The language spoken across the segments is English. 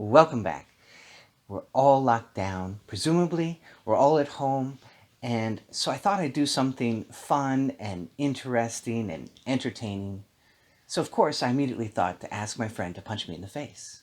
Welcome back. We're all locked down. Presumably, we're all at home. And so I thought I'd do something fun and interesting and entertaining. So, of course, I immediately thought to ask my friend to punch me in the face.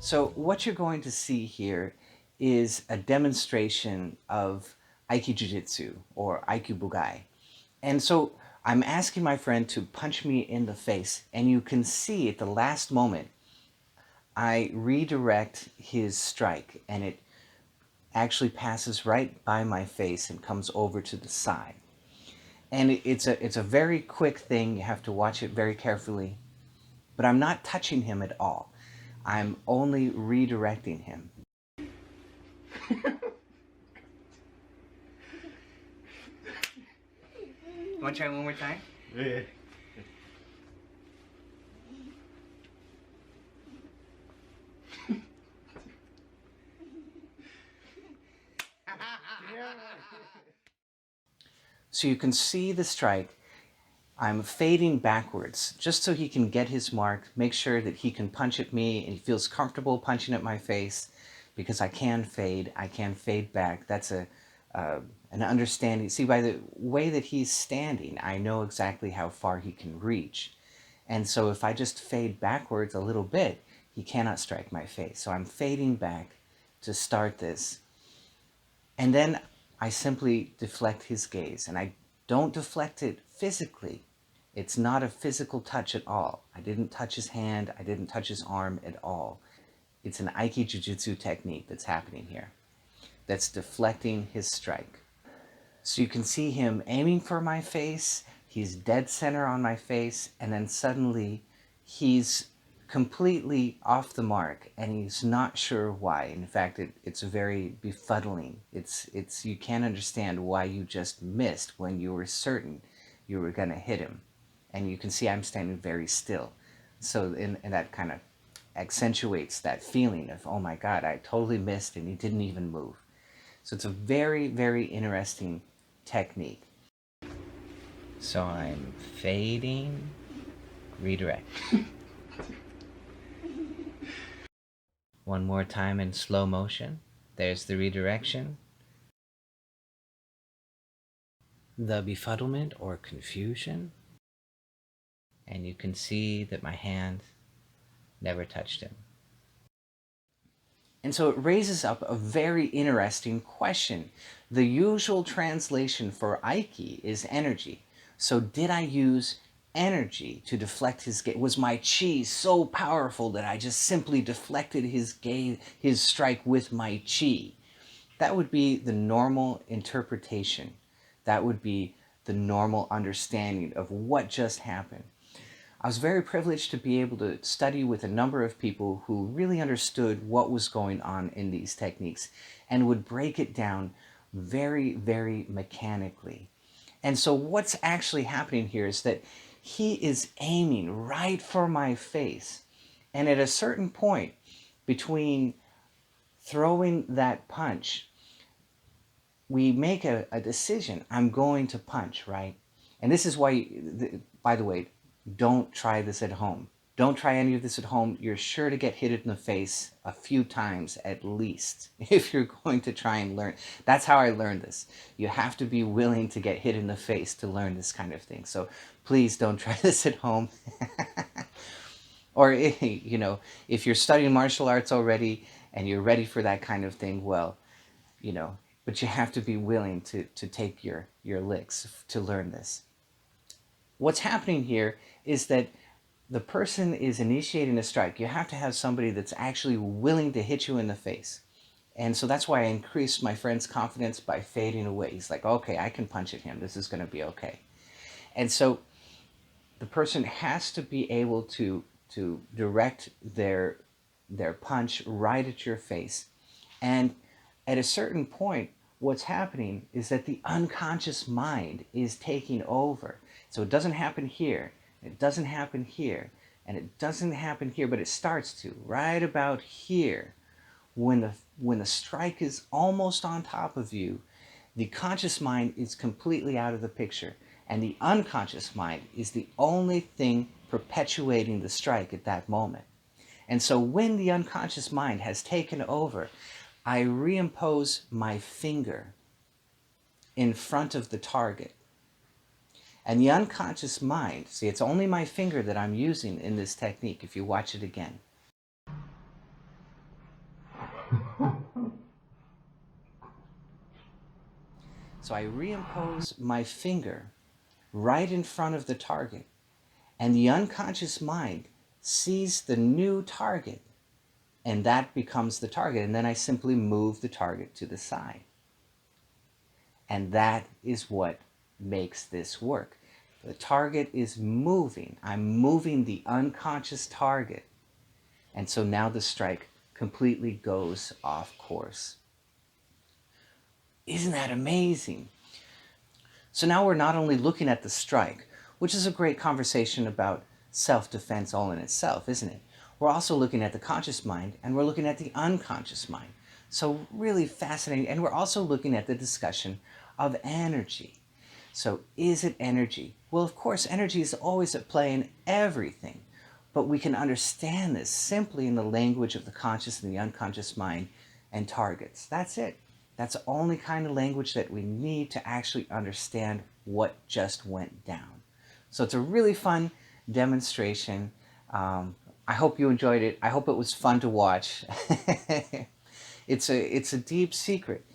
So what you're going to see here is a demonstration of aiki jiu-jitsu or Aikibugei. And so I'm asking my friend to punch me in the face, and you can see at the last moment I redirect his strike, and it actually passes right by my face and comes over to the side. And it's a very quick thing. You have to watch it very carefully. But I'm not touching him at all. I'm only redirecting him. Want to try one more time? Yeah. So you can see the strike. I'm fading backwards just so he can get his mark, make sure that he can punch at me and he feels comfortable punching at my face, because I can fade back. That's an understanding. See, by the way that he's standing, I know exactly how far he can reach. And so if I just fade backwards a little bit, he cannot strike my face. So I'm fading back to start this. And then I simply deflect his gaze, and I don't deflect it physically. It's not a physical touch at all. I didn't touch his hand. I didn't touch his arm at all. It's an aiki jiu-jitsu technique that's happening here, that's deflecting his strike. So you can see him aiming for my face. He's dead center on my face, and then suddenly he's completely off the mark, and he's not sure why. In fact, it's very befuddling. It's you can't understand why you just missed when you were certain you were going to hit him. And you can see I'm standing very still. So and that kind of accentuates that feeling of, oh my God, I totally missed and he didn't even move. So it's a very, very interesting technique. So I'm fading, redirect. One more time in slow motion. There's the redirection. The befuddlement or confusion. And you can see that my hand never touched him. And so it raises up a very interesting question. The usual translation for aiki is energy. So did I use energy to deflect his gaze? Was my chi so powerful that I just simply deflected his gaze, his strike with my chi? That would be the normal interpretation. That would be the normal understanding of what just happened. I was very privileged to be able to study with a number of people who really understood what was going on in these techniques and would break it down very, very mechanically. And so what's actually happening here is that he is aiming right for my face. And at a certain point between throwing that punch, we make a decision. I'm going to punch, right? And this is why, by the way, don't try this at home. Don't try any of this at home. You're sure to get hit in the face a few times at least if you're going to try and learn. That's how I learned this. You have to be willing to get hit in the face to learn this kind of thing. So please don't try this at home. Or, you know, if you're studying martial arts already and you're ready for that kind of thing, well, you know, but you have to be willing to take your licks to learn this. What's happening here is that the person is initiating a strike. You have to have somebody that's actually willing to hit you in the face. And so that's why I increased my friend's confidence by fading away. He's like, okay, I can punch at him. This is going to be okay. And so the person has to be able to direct their punch right at your face. And at a certain point, what's happening is that the unconscious mind is taking over. So it doesn't happen here. It doesn't happen here. And it doesn't happen here, but it starts to, right about here. When the strike is almost on top of you, the conscious mind is completely out of the picture. And the unconscious mind is the only thing perpetuating the strike at that moment. And so when the unconscious mind has taken over, I reimpose my finger in front of the target. And the unconscious mind, see, it's only my finger that I'm using in this technique if you watch it again. So I reimpose my finger right in front of the target, and the unconscious mind sees the new target, and that becomes the target, and then I simply move the target to the side. And that is what makes this work. The target is moving. I'm moving the unconscious target, and so now the strike completely goes off course. Isn't that amazing? So now we're not only looking at the strike, which is a great conversation about self-defense all in itself, isn't it? We're also looking at the conscious mind, and we're looking at the unconscious mind. So really fascinating. And we're also looking at the discussion of energy. So is it energy? Well, of course, energy is always at play in everything, but we can understand this simply in the language of the conscious and the unconscious mind and targets. That's it. That's the only kind of language that we need to actually understand what just went down. So it's a really fun demonstration. I hope you enjoyed it. I hope it was fun to watch. It's a deep secret.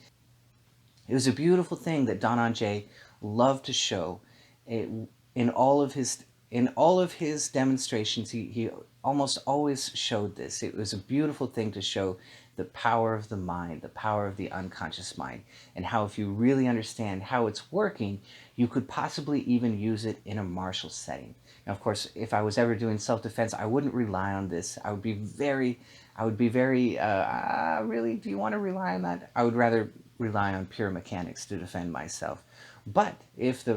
It was a beautiful thing that Donanjay loved to show. In all of his demonstrations, he almost always showed this. It was a beautiful thing to show the power of the mind, the power of the unconscious mind, and how if you really understand how it's working, you could possibly even use it in a martial setting. Now, of course, if I was ever doing self-defense, I wouldn't rely on this. I would be very, really, do you want to rely on that? I would rather rely on pure mechanics to defend myself. But if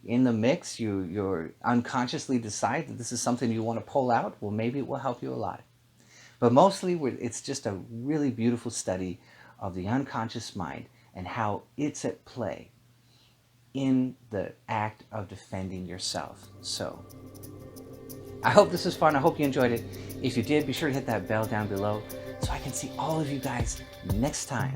in the mix, you're unconsciously decide that this is something you want to pull out, well, maybe it will help you a lot. But mostly, it's just a really beautiful study of the unconscious mind and how it's at play in the act of defending yourself. So, I hope this was fun. I hope you enjoyed it. If you did, be sure to hit that bell down below so I can see all of you guys next time.